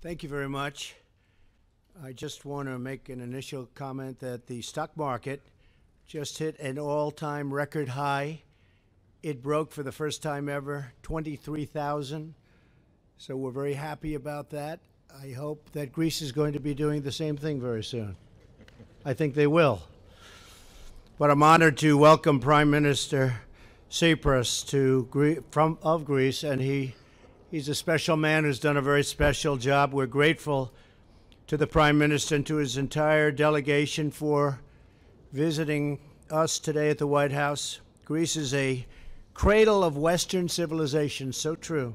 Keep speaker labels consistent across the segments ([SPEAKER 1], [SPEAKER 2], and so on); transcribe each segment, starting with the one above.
[SPEAKER 1] Thank you very much. I just want to make an initial comment that the stock market just hit an all-time record high. It broke for the first time ever 23,000. So we're very happy about that. I hope that Greece is going to be doing the same thing very soon. I think they will. But I'm honored to welcome Prime Minister Tsipras of Greece, and he's a special man who's done a very special job. We're grateful to the Prime Minister and to his entire delegation for visiting us today at the White House. Greece is a cradle of Western civilization, so true,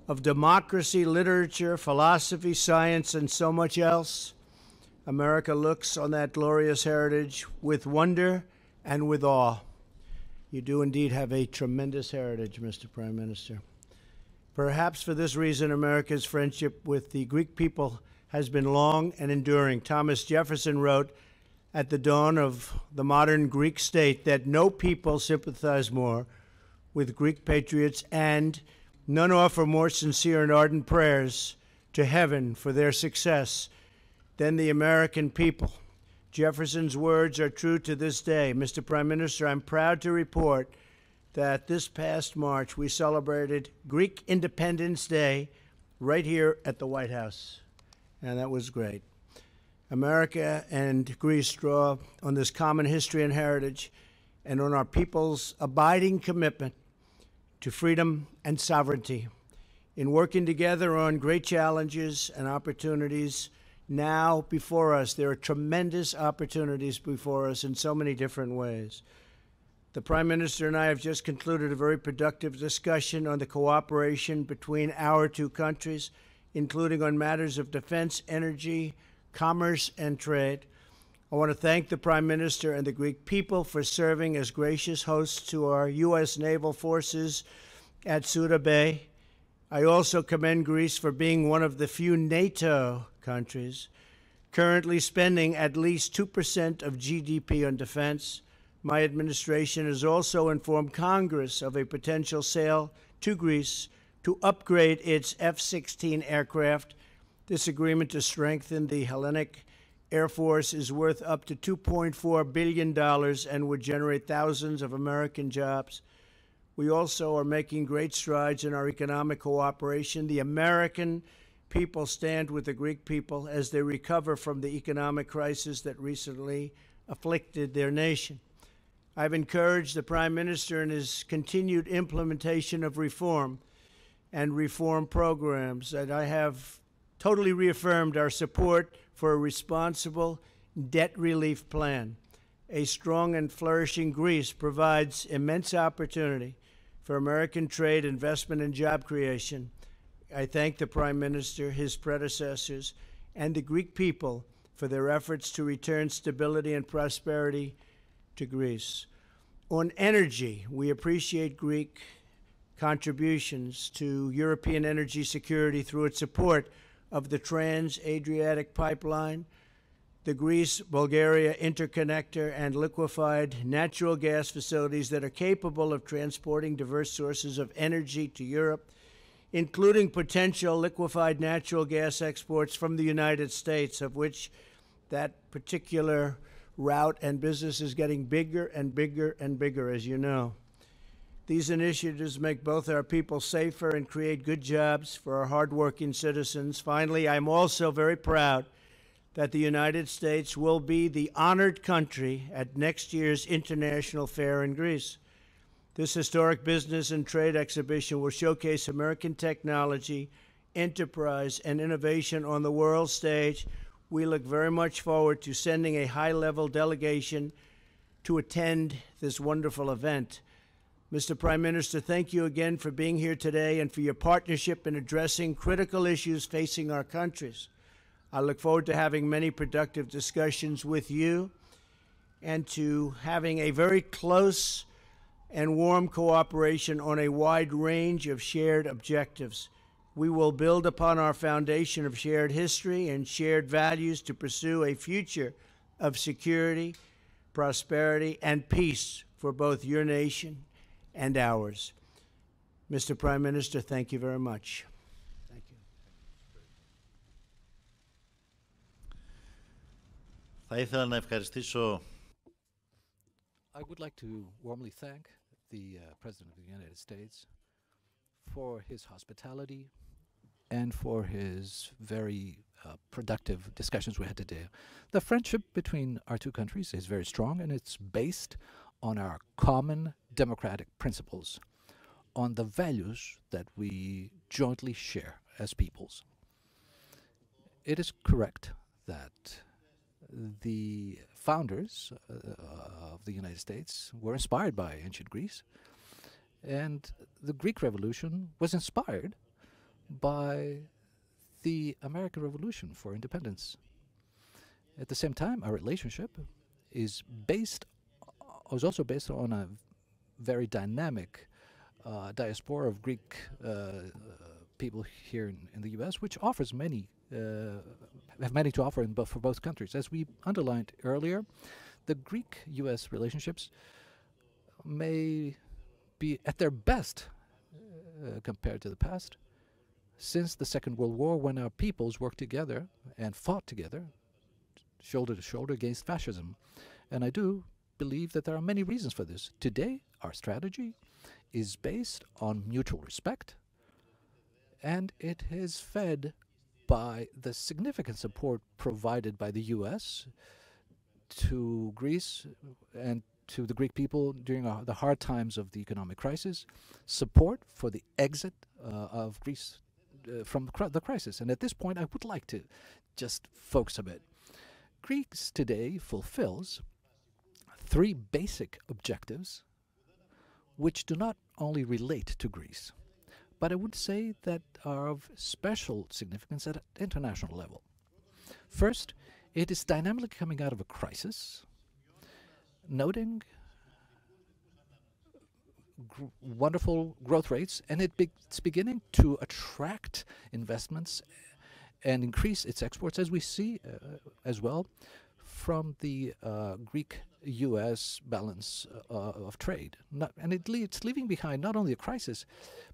[SPEAKER 1] of democracy, literature, philosophy, science, and so much else. America looks on that glorious heritage with wonder and with awe. You do indeed have a tremendous heritage, Mr. Prime Minister. Perhaps for this reason, America's friendship with the Greek people has been long and enduring. Thomas Jefferson wrote at the dawn of the modern Greek state that no people sympathize more with Greek patriots, and none offer more sincere and ardent prayers to heaven for their success than the American people. Jefferson's words are true to this day. Mr. Prime Minister, I'm proud to report that this past March we celebrated Greek Independence Day right here at the White House, and that was great. America and Greece draw on this common history and heritage and on our people's abiding commitment to freedom and sovereignty. In working together on great challenges and opportunities now before us, there are tremendous opportunities before us in so many different ways. The Prime Minister and I have just concluded a very productive discussion on the cooperation between our two countries, including on matters of defense, energy, commerce, and trade. I want to thank the Prime Minister and the Greek people for serving as gracious hosts to our U.S. naval forces at Suda Bay. I also commend Greece for being one of the few NATO countries currently spending at least 2% of GDP on defense. My administration has also informed Congress of a potential sale to Greece to upgrade its F-16 aircraft. This agreement to strengthen the Hellenic Air Force is worth up to $2.4 billion and would generate thousands of American jobs. We also are making great strides in our economic cooperation. The American people stand with the Greek people as they recover from the economic crisis that recently afflicted their nation. I've encouraged the Prime Minister in his continued implementation of reform and reform programs, and I have totally reaffirmed our support for a responsible debt relief plan. A strong and flourishing Greece provides immense opportunity for American trade, investment, and job creation. I thank the Prime Minister, his predecessors, and the Greek people for their efforts to return stability and prosperity to Greece. On energy, we appreciate Greek contributions to European energy security through its support of the Trans-Adriatic Pipeline, the Greece-Bulgaria interconnector, and liquefied natural gas facilities that are capable of transporting diverse sources of energy to Europe, including potential liquefied natural gas exports from the United States, of which that particular route and business is getting bigger and bigger and bigger, as you know. These initiatives make both our people safer and create good jobs for our hardworking citizens. Finally, I'm also very proud that the United States will be the honored country at next year's International Fair in Greece. This historic business and trade exhibition will showcase American technology, enterprise, and innovation on the world stage. We look very much forward to sending a high-level delegation to attend this wonderful event. Mr. Prime Minister, thank you again for being here today and for your partnership in addressing critical issues facing our countries. I look forward to having many productive discussions with you and to having a very close and warm cooperation on a wide range of shared objectives. We will build upon our foundation of shared history and shared values to pursue a future of security, prosperity, and peace for both your nation and ours. Mr. Prime Minister, thank you very much. Thank you.
[SPEAKER 2] Θα ήθελα να ευχαριστήσω
[SPEAKER 3] I would like to warmly thank the President of the United States for his hospitality and for his very productive discussions we had today. The friendship between our two countries is very strong, and it's based on our common democratic principles, on the values that we jointly share as peoples. It is correct that the founders of the United States were inspired by ancient Greece, and the Greek Revolution was inspired by the American Revolution for independence. At the same time, our relationship is also based on a very dynamic diaspora of Greek people here in the U.S., which offers have many to offer for both countries. As we underlined earlier, the Greek-U.S. relationships may be at their best compared to the past, since the Second World War, when our peoples worked together and fought together, shoulder to shoulder, against fascism. And I do believe that there are many reasons for this. Today, our strategy is based on mutual respect, and it is fed by the significant support provided by the U.S. to Greece and to the Greek people during the hard times of the economic crisis, support for the exit of Greece from the crisis. And at this point, I would like to just focus a bit. Greece today fulfills three basic objectives which do not only relate to Greece, but I would say that are of special significance at an international level. First, it is dynamically coming out of a crisis, noting wonderful growth rates, and it's beginning to attract investments and increase its exports, as we see as well from the Greek-U.S. balance of trade. It's leaving behind not only a crisis,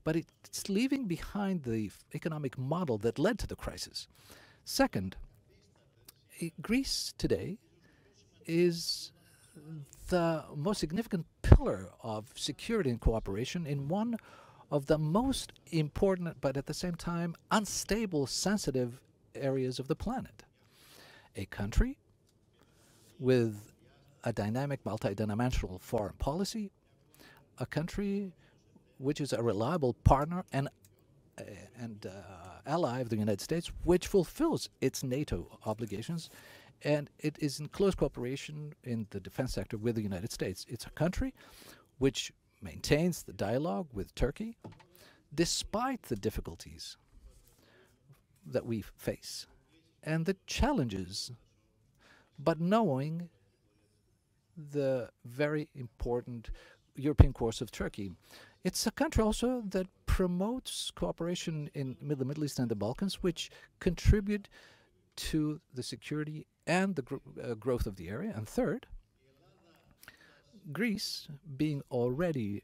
[SPEAKER 3] but it's leaving behind the economic model that led to the crisis. Second, Greece today is the most significant pillar of security and cooperation in one of the most important, but at the same time unstable, sensitive areas of the planet. A country with a dynamic, multidimensional foreign policy, a country which is a reliable partner and ally of the United States, which fulfills its NATO obligations, and it is in close cooperation in the defense sector with the United States. It's a country which maintains the dialogue with Turkey despite the difficulties that we face and the challenges, but knowing the very important European course of Turkey. It's a country also that promotes cooperation in the Middle East and the Balkans, which contribute to the security and the growth of the area. And third, Greece, being already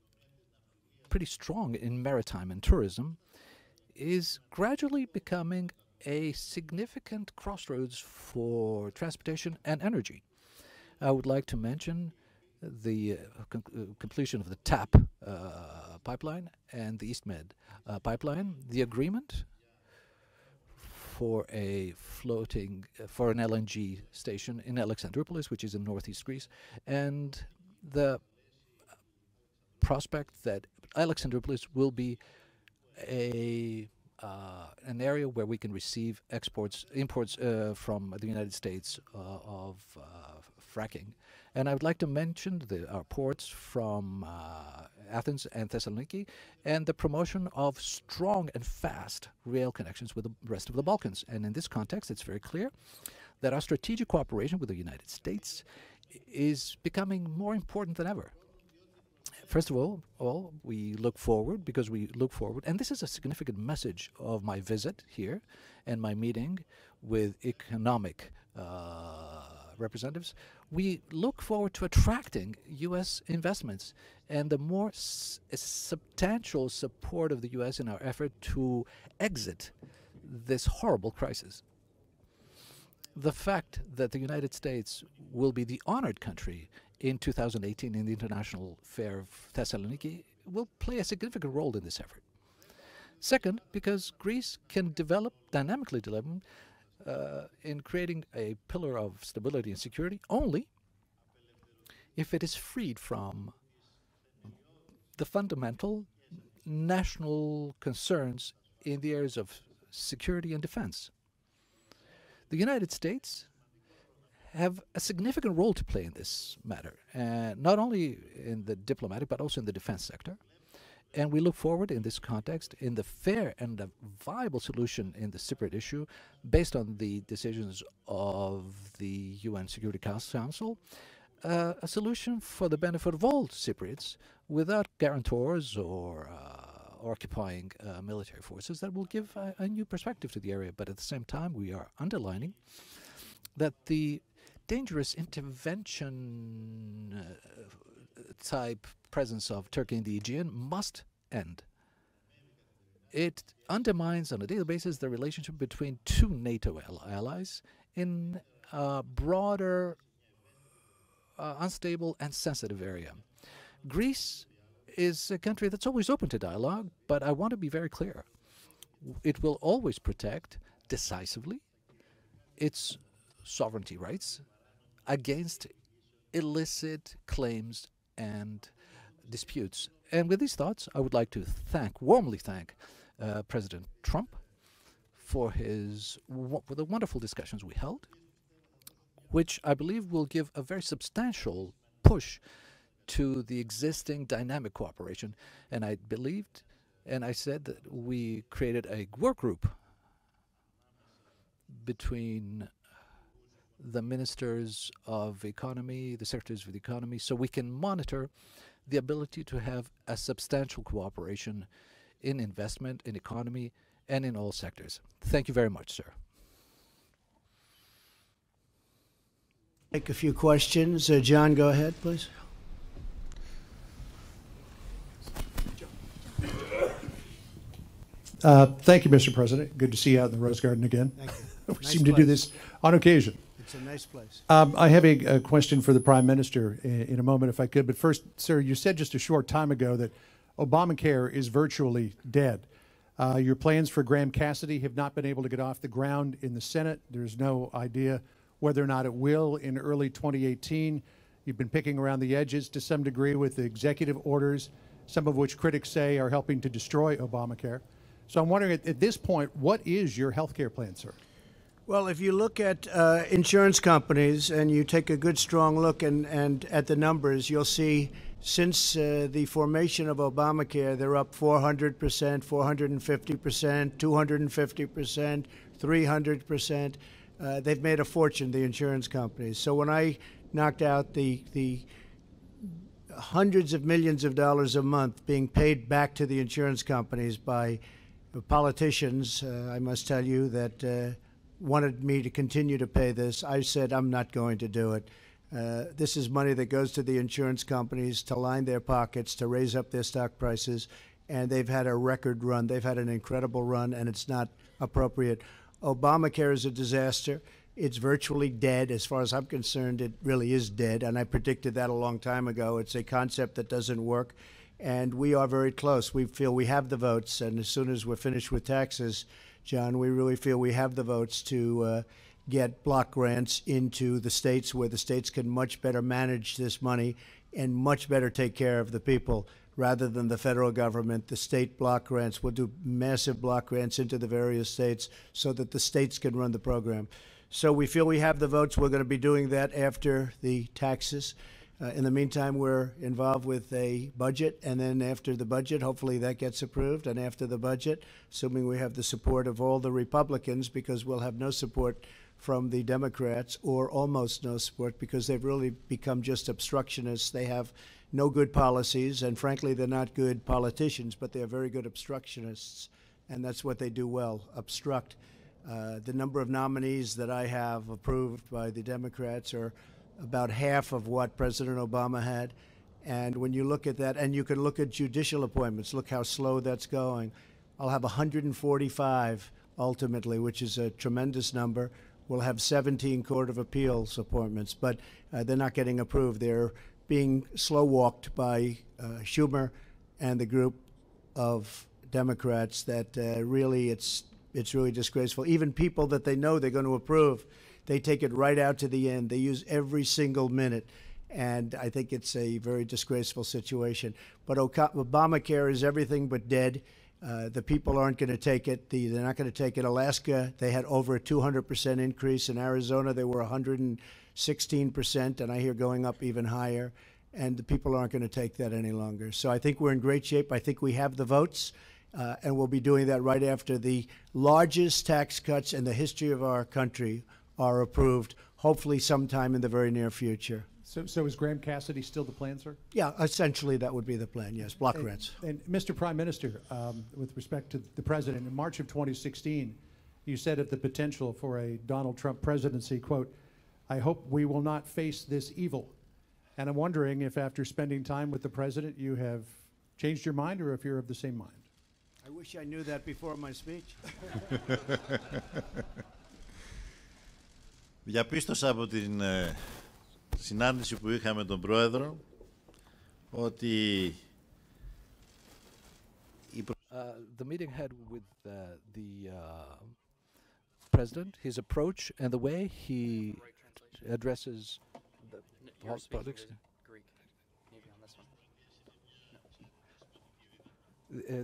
[SPEAKER 3] pretty strong in maritime and tourism, is gradually becoming a significant crossroads for transportation and energy. I would like to mention the completion of the TAP pipeline and the EastMed pipeline, the agreement for an LNG station in Alexandroupolis, which is in northeast Greece, and the prospect that Alexandroupolis will be an area where we can receive imports from the United States of fracking. And I would like to mention our ports from Athens and Thessaloniki, and the promotion of strong and fast rail connections with the rest of the Balkans. And in this context, it's very clear that our strategic cooperation with the United States is becoming more important than ever. First of all, we look forward, and this is a significant message of my visit here and my meeting with economic representatives. We look forward to attracting U.S. investments and the more substantial support of the U.S. in our effort to exit this horrible crisis. the fact that the United States will be the honored country in 2018 in the International Fair of Thessaloniki will play a significant role in this effort. Second, because Greece can dynamically develop in creating a pillar of stability and security only if it is freed from the fundamental national concerns in the areas of security and defense. The United States have a significant role to play in this matter, not only in the diplomatic but also in the defense sector. And we look forward in this context in the fair and a viable solution in the Cypriot issue based on the decisions of the UN Security Council, a solution for the benefit of all Cypriots without guarantors or occupying military forces that will give a new perspective to the area. But at the same time, we are underlining that the dangerous intervention type presence of Turkey in the Aegean must end. It undermines on a daily basis the relationship between two NATO allies in a broader, unstable and sensitive area. Greece is a country that's always open to dialogue, but I want to be very clear. It will always protect decisively its sovereignty rights against illicit claims and disputes. And with these thoughts, I would like to warmly thank President Trump for the wonderful discussions we held, which I believe will give a very substantial push to the existing dynamic cooperation. And I believed, and I said that we created a work group between the ministers of economy, the secretaries of the economy, so we can monitor the ability to have a substantial cooperation in investment, in economy, and in all sectors. Thank you very much, sir.
[SPEAKER 1] Take a few questions. John, go ahead, please.
[SPEAKER 2] Thank you, Mr. President. Good to see you out in the Rose Garden again.
[SPEAKER 1] Thank you.
[SPEAKER 2] We
[SPEAKER 1] Nice
[SPEAKER 2] seem to do
[SPEAKER 1] place.
[SPEAKER 2] this on occasion.
[SPEAKER 1] It's a nice place.
[SPEAKER 2] I have a question for the Prime Minister in a moment, if I could. But first, sir, you said just a short time ago that Obamacare is virtually dead. Your plans for Graham Cassidy have not been able to get off the ground in the Senate. There's no idea whether or not it will in early 2018. You've been picking around the edges to some degree with the executive orders, some of which critics say are helping to destroy Obamacare. So I'm wondering, at this point, what is your health care plan, sir?
[SPEAKER 1] Well, if you look at insurance companies and you take a good, strong look and at the numbers, you'll see since the formation of Obamacare, they're up 400%, 450%, 250%, 300%. They've made a fortune, the insurance companies. So when I knocked out the hundreds of millions of dollars a month being paid back to the insurance companies by politicians, I must tell you, that wanted me to continue to pay this, I said, I'm not going to do it. This is money that goes to the insurance companies to line their pockets, to raise up their stock prices, and they've had a record run. They've had an incredible run, and it's not appropriate. Obamacare is a disaster. It's virtually dead. As far as I'm concerned, it really is dead, and I predicted that a long time ago. It's a concept that doesn't work, and we are very close. We feel we have the votes, and as soon as we're finished with taxes, John, we really feel we have the votes to get block grants into the states where the states can much better manage this money and much better take care of the people rather than the federal government. The state block grants will do massive block grants into the various states so that the states can run the program. So we feel we have the votes. We're going to be doing that after the taxes. In the meantime, we're involved with a budget, and then after the budget, hopefully that gets approved, and after the budget, assuming we have the support of all the Republicans, because we'll have no support from the Democrats, or almost no support, because they've really become just obstructionists. They have no good policies, and frankly, they're not good politicians, but they're very good obstructionists, and that's what they do well, obstruct. The number of nominees that I have approved by the Democrats are about half of what President Obama had. And when you look at that, and you can look at judicial appointments, look how slow that's going. I'll have 145 ultimately, which is a tremendous number. will have 17 Court of Appeals appointments, but they're not getting approved. They're being slow-walked by Schumer and the group of Democrats that really it's really disgraceful. Even people that they know they're going to approve, they take it right out to the end. They use every single minute. And I think it's a very disgraceful situation. But Obamacare is everything but dead. The people aren't going to take it. They're not going to take it. Alaska, they had over a 200% increase. In Arizona, they were 116%, and I hear going up even higher. And the people aren't going to take that any longer. So I think we're in great shape. I think we have the votes, and we'll be doing that right after the largest tax cuts in the history of our country are approved, hopefully sometime in the very near future.
[SPEAKER 2] So is Graham Cassidy still the plan, sir?
[SPEAKER 1] Yeah, essentially that would be the plan, yes, block grants.
[SPEAKER 2] And Mr. Prime Minister, with respect to the president, in March of 2016, you said of the potential for a Donald Trump presidency, quote, "I hope we will not face this evil." And I'm wondering if after spending time with the president, you have changed your mind or if you're of the same mind.
[SPEAKER 1] I wish I knew that before my speech.
[SPEAKER 4] Διαπίστωσα από την συνάντηση που είχαμε τον Πρόεδρο ότι
[SPEAKER 3] the meeting had with the president, his approach and the way he addresses the politics.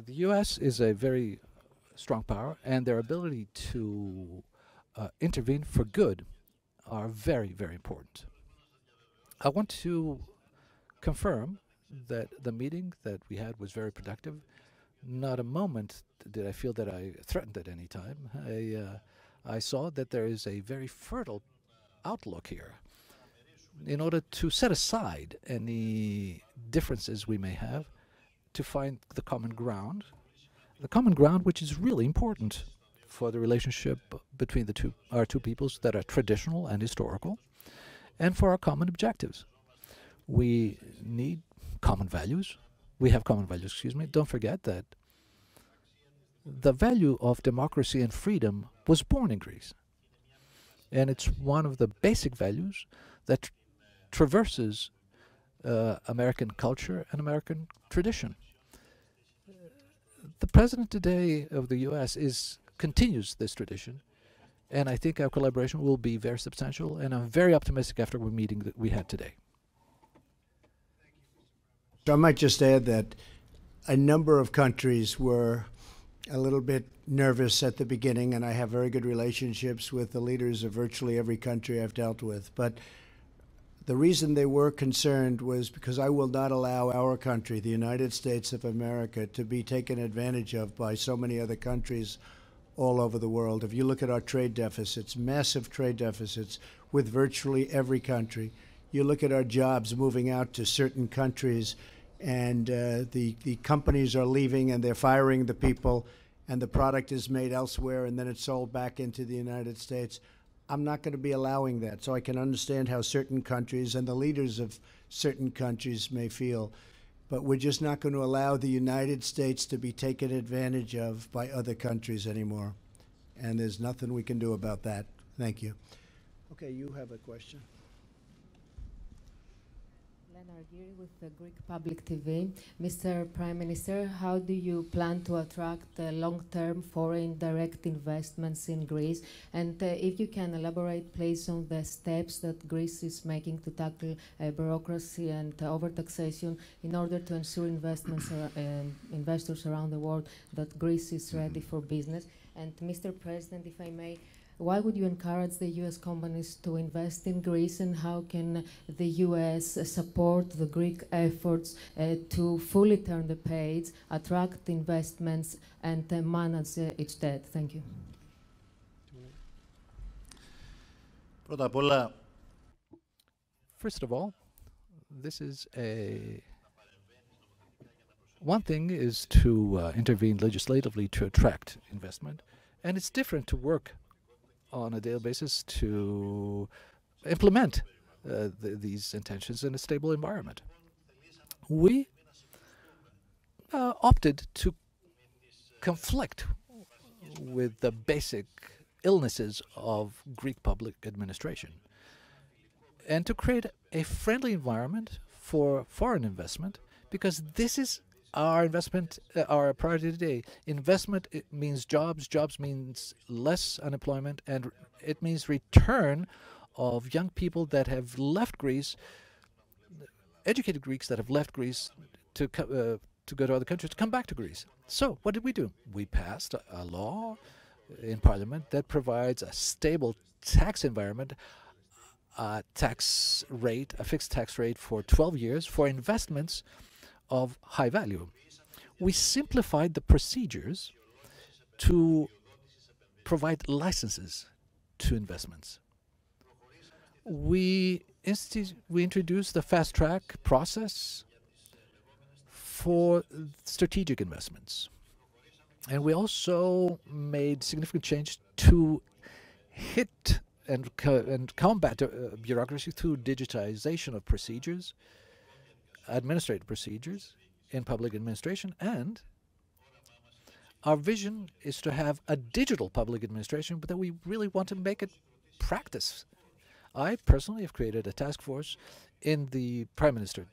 [SPEAKER 3] The U.S. is a very strong power, and their ability to intervene for good are very, very important. I want to confirm that the meeting that we had was very productive. Not a moment did I feel that I threatened at any time. I saw that there is a very fertile outlook here in order to set aside any differences we may have to find the common ground which is really important for the relationship between our two peoples that are traditional and historical, and for our common objectives. We need common values. We have common values, excuse me. Don't forget that the value of democracy and freedom was born in Greece. And it's one of the basic values that traverses American culture and American tradition. The president today of the U.S. continues this tradition, and I think our collaboration will be very substantial, and I'm very optimistic after the meeting that we had today.
[SPEAKER 1] So I might just add that a number of countries were a little bit nervous at the beginning, and I have very good relationships with the leaders of virtually every country I've dealt with. But the reason they were concerned was because I will not allow our country, the United States of America, to be taken advantage of by so many other countries all over the world. If you look at our trade deficits, massive trade deficits with virtually every country. You look at our jobs moving out to certain countries, and the companies are leaving and they're firing the people, and the product is made elsewhere and then it's sold back into the United States. I'm not going to be allowing that. So I can understand how certain countries and the leaders of certain countries may feel. But we're just not going to allow the United States to be taken advantage of by other countries anymore. And there's nothing we can do about that. Thank you. Okay, you have a question.
[SPEAKER 5] With the Greek Public TV. Mr. Prime Minister, how do you plan to attract long-term foreign direct investments in Greece? And if you can elaborate, please, on the steps that Greece is making to tackle bureaucracy and overtaxation in order to ensure investors around the world that Greece is ready for business. And Mr. President, if I may, why would you encourage the U.S. companies to invest in Greece, and how can the U.S. support the Greek efforts to fully turn the page, attract investments, and manage its debt? Thank you.
[SPEAKER 3] First of all, one thing is to intervene legislatively to attract investment, and it's different to work on a daily basis to implement these intentions in a stable environment. We opted to conflict with the basic illnesses of Greek public administration, and to create a friendly environment for foreign investment, because this is our investment, our priority today. Investment, it means jobs, jobs means less unemployment, and it means return of young people that have left Greece, educated Greeks that have left Greece to go to other countries, to come back to Greece. So what did we do? We passed a law in Parliament that provides a stable tax environment, a fixed tax rate for 12 years for investments of high value. We simplified the procedures to provide licenses to investments. We introduced the fast track process for strategic investments. And we also made significant change to hit and combat bureaucracy through digitization of procedures, administrative procedures in public administration, and our vision is to have a digital public administration, but that we really want to make it practice. I personally have created a task force in the Prime Minister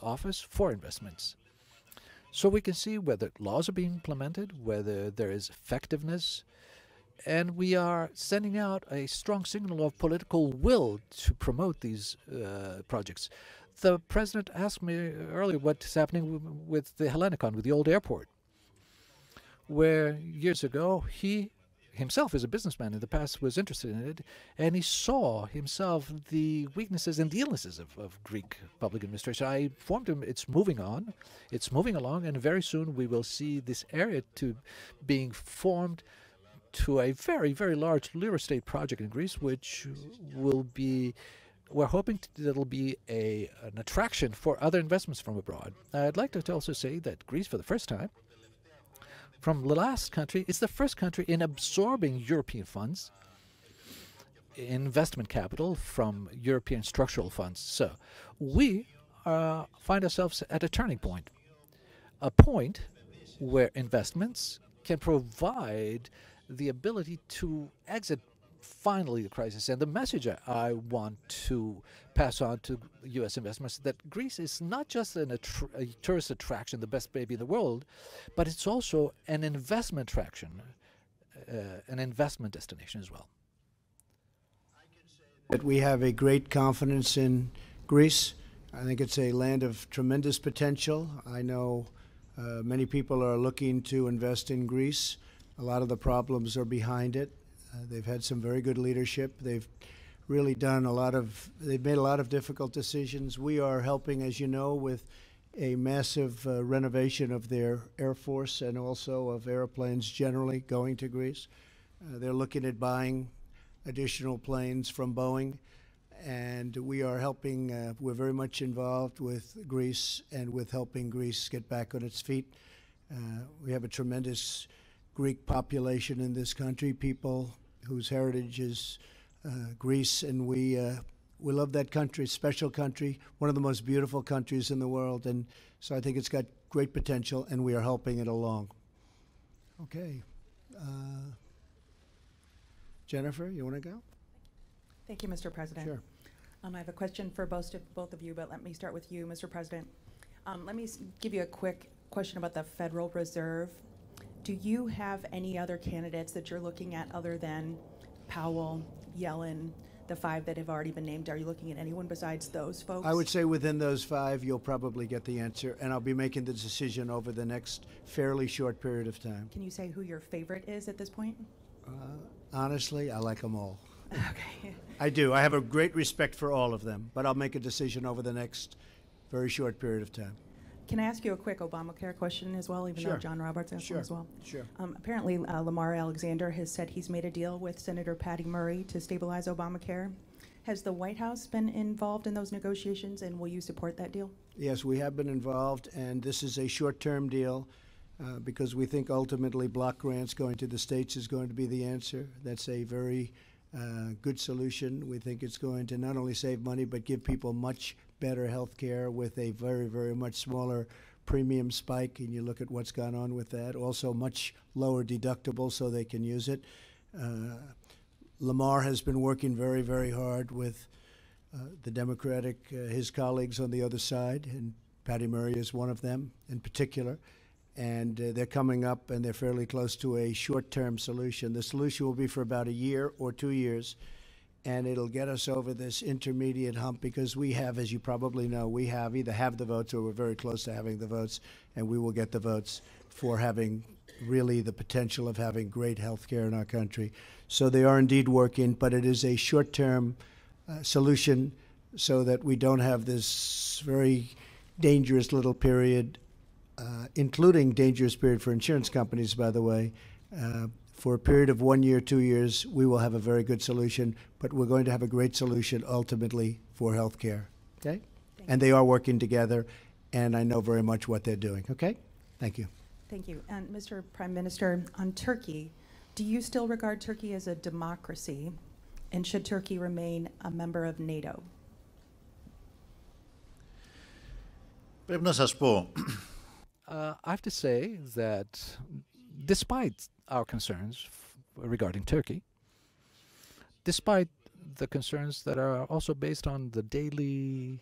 [SPEAKER 3] office for investments, so we can see whether laws are being implemented, whether there is effectiveness, and we are sending out a strong signal of political will to promote these projects. The President asked me earlier what's happening with the Hellenicon, with the old airport, where years ago he himself, as a businessman in the past, was interested in it, and he saw himself the weaknesses and the illnesses of Greek public administration. I informed him it's moving on, it's moving along, and very soon we will see this area being formed to a very, very large real estate project in Greece, which will be, we're hoping that'll be an attraction for other investments from abroad. I'd like to also say that Greece, for the first time, from the last country, is the first country in absorbing European funds, investment capital from European structural funds. So we find ourselves at a turning point, a point where investments can provide the ability to exit finally the crisis. And the message I want to pass on to U.S. investors, that Greece is not just a tourist attraction, the best baby in the world, but it's also an investment attraction, an investment destination as well.
[SPEAKER 1] That we have a great confidence in Greece. I think it's a land of tremendous potential. I know many people are looking to invest in Greece. A lot of the problems are behind it. They've had some very good leadership. They've really done they've made a lot of difficult decisions. We are helping, as you know, with a massive renovation of their Air Force and also of airplanes generally going to Greece. They're looking at buying additional planes from Boeing, and we are helping, we're very much involved with Greece and with helping Greece get back on its feet. We have a tremendous Greek population in this country, people whose heritage is Greece, and we love that country, special country, one of the most beautiful countries in the world, and so I think it's got great potential, and we are helping it along. Okay. Jennifer, you want to go?
[SPEAKER 6] Thank you, Mr. President.
[SPEAKER 1] Sure.
[SPEAKER 6] I have a question for both of you, but let me start with you, Mr. President. Let me give you a quick question about the Federal Reserve. Do you have any other candidates that you're looking at other than Powell, Yellen, the five that have already been named? Are you looking at anyone besides those folks?
[SPEAKER 1] I would say within those five, you'll probably get the answer, and I'll be making the decision over the next fairly short period of time.
[SPEAKER 6] Can you say who your favorite is at this point?
[SPEAKER 1] Honestly, I like them all.
[SPEAKER 6] Okay.
[SPEAKER 1] I do. I have a great respect for all of them, but I'll make a decision over the next very short period of time.
[SPEAKER 6] Can I ask you a quick Obamacare question as well, even
[SPEAKER 1] Sure.
[SPEAKER 6] though John Roberts asked one as well?
[SPEAKER 1] Sure.
[SPEAKER 6] Apparently, Lamar Alexander has said he's made a deal with Senator Patty Murray to stabilize Obamacare. Has the White House been involved in those negotiations, and will you support that deal?
[SPEAKER 1] Yes, we have been involved, and this is a short-term deal because we think ultimately block grants going to the states is going to be the answer. That's a very good solution. We think it's going to not only save money, but give people much better health care with a very, very much smaller premium spike, and you look at what's gone on with that. Also much lower deductible so they can use it. Lamar has been working very, very hard with the Democratic, his colleagues on the other side, and Patty Murray is one of them in particular. And they're coming up, and they're fairly close to a short-term solution. The solution will be for about a year or 2 years, and it'll get us over this intermediate hump because we have, as you probably know, we have either have the votes or we're very close to having the votes, and we will get the votes for having really the potential of having great health care in our country. So they are indeed working, but it is a short-term solution so that we don't have this very dangerous little period, including dangerous period for insurance companies, by the way. For a period of 1 year, 2 years, we will have a very good solution, but we're going to have a great solution ultimately for health care, okay? And they are working together, and I know very much what they're doing, okay? Thank you.
[SPEAKER 6] Thank you. And Mr. Prime Minister, on Turkey, do you still regard Turkey as a democracy, and should Turkey remain a member of NATO?
[SPEAKER 4] Πρέπει να σας πω.
[SPEAKER 3] I have to say that despite our concerns regarding Turkey, despite the concerns that are also based on the daily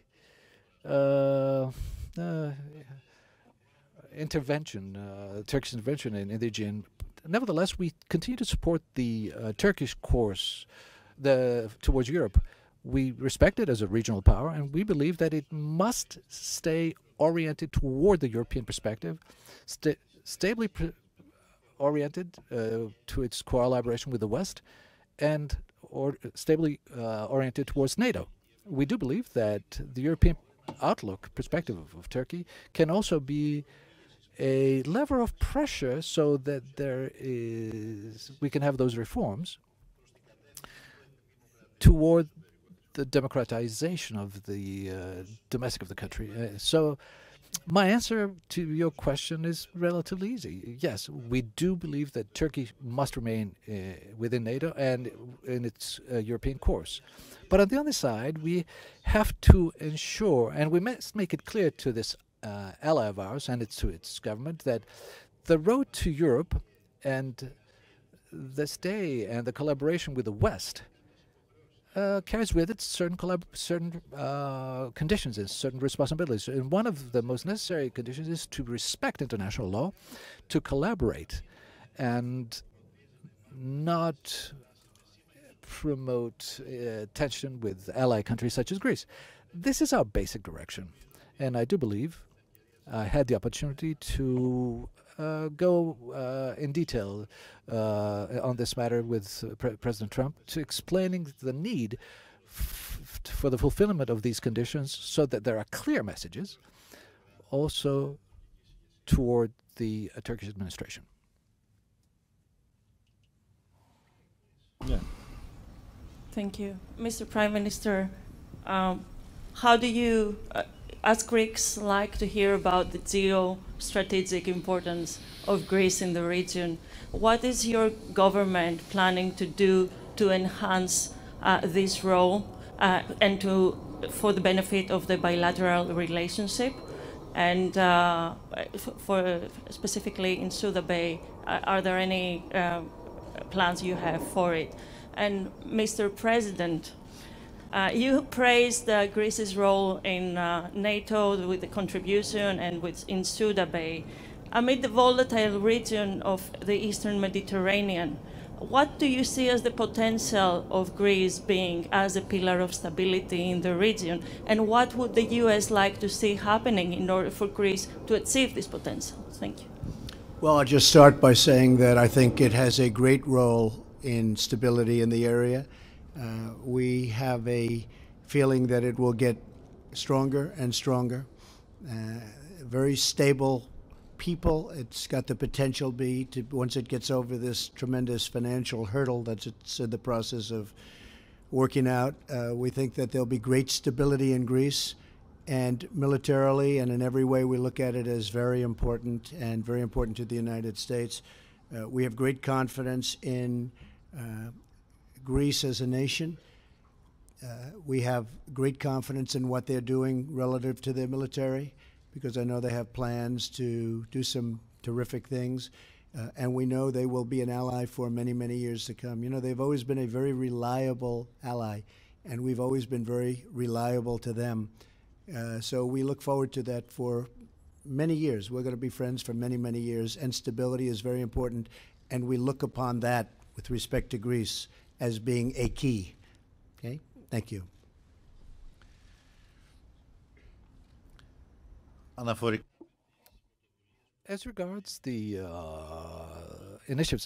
[SPEAKER 3] intervention, Turkish intervention in the Aegean, nevertheless, we continue to support the Turkish course towards Europe. We respect it as a regional power, and we believe that it must stay oriented toward the European perspective, stably oriented to its collaboration with the West, and stably oriented towards NATO. We do believe that the European outlook perspective of Turkey can also be a lever of pressure so that we can have those reforms toward the democratization of the domestic of the country. So my answer to your question is relatively easy. Yes, we do believe that Turkey must remain within NATO and in its European course. But on the other side, we have to ensure, and we must make it clear to this ally of ours and to its government, that the road to Europe and the stay and the collaboration with the West carries with it certain conditions and certain responsibilities. And one of the most necessary conditions is to respect international law, to collaborate, and not promote tension with ally countries such as Greece. This is our basic direction. And I do believe I had the opportunity to go in detail on this matter with President Trump, to explaining the need for the fulfillment of these conditions so that there are clear messages also toward the Turkish administration.
[SPEAKER 4] Yeah.
[SPEAKER 7] Thank you. Mr. Prime Minister, how do you, as Greeks, like to hear about the geostrategic importance of Greece in the region? What is your government planning to do to enhance this role and for the benefit of the bilateral relationship? And for specifically in Suda Bay, are there any plans you have for it? And Mr. President, you praised Greece's role in NATO with the contribution and in Suda Bay. Amid the volatile region of the Eastern Mediterranean, what do you see as the potential of Greece being as a pillar of stability in the region? And what would the U.S. like to see happening in order for Greece to achieve this potential? Thank you.
[SPEAKER 1] Well, I'll just start by saying that I think it has a great role in stability in the area. We have a feeling that it will get stronger and stronger. Very stable people. It's got the potential to, once it gets over this tremendous financial hurdle that it's in the process of working out, we think that there'll be great stability in Greece, and militarily and in every way we look at it as very important and very important to the United States. We have great confidence in Greece as a nation. We have great confidence in what they're doing relative to their military, because I know they have plans to do some terrific things. And we know they will be an ally for many, many years to come. You know, they've always been a very reliable ally, and we've always been very reliable to them. So we look forward to that for many years. We're going to be friends for many, many years, and stability is very important, and we look upon that with respect to Greece as being a key. Okay? Thank you.
[SPEAKER 4] Αναφορικά.
[SPEAKER 3] As regards the initiatives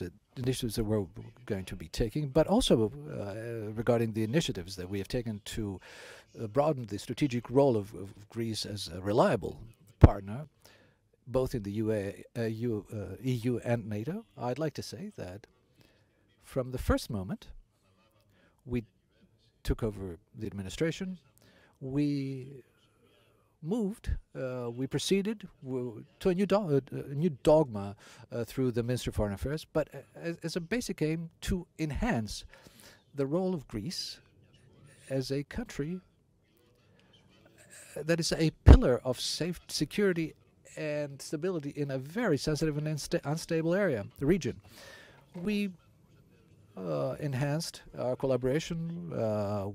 [SPEAKER 3] that we're going to be taking, but also regarding the initiatives that we have taken to broaden the strategic role of Greece as a reliable partner, both in the EU and NATO, I'd like to say that from the first moment we took over the administration, we proceeded to a new dogma through the Ministry of Foreign Affairs, but as a basic aim to enhance the role of Greece as a country that is a pillar of security and stability in a very sensitive and unstable region. We enhanced our collaboration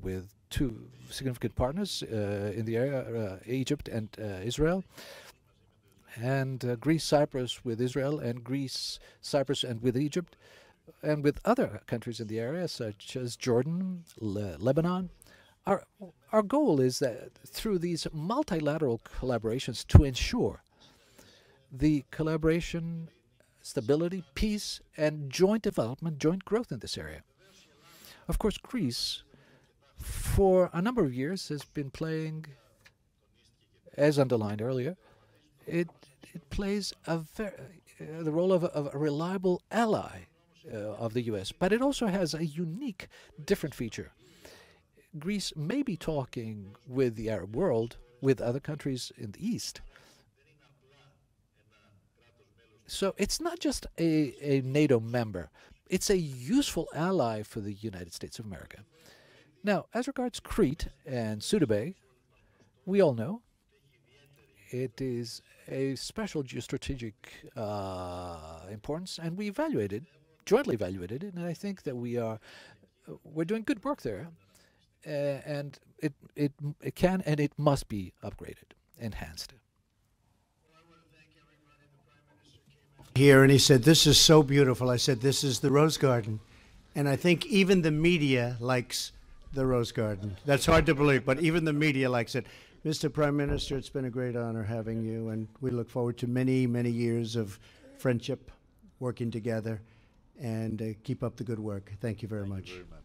[SPEAKER 3] with two significant partners in the area, Egypt and Israel, and Greece, Cyprus with Israel, and Greece, Cyprus, and with Egypt, and with other countries in the area, such as Jordan, Lebanon. Our goal is that through these multilateral collaborations to ensure the collaboration, stability, peace, and joint development, joint growth in this area. Of course, Greece, for a number of years, has been playing, as underlined earlier, it plays the role of a reliable ally of the U.S., but it also has a unique, different feature. Greece may be talking with the Arab world, with other countries in the East. So it's not just a NATO member. It's a useful ally for the United States of America. Now, as regards Crete and Sudabe, we all know it is a special geostrategic importance, and we jointly evaluated it, and I think that we're doing good work there, and it can and it must be upgraded, enhanced.
[SPEAKER 1] Here, and he said, "This is so beautiful." I said, "This is the Rose Garden," and I think even the media likes the Rose Garden. That's hard to believe, but even the media likes it. Mr. Prime Minister, it's been a great honor having you, and we look forward to many, many years of friendship, working together, and keep up the good work. Thank you very much.
[SPEAKER 4] Thank you very much.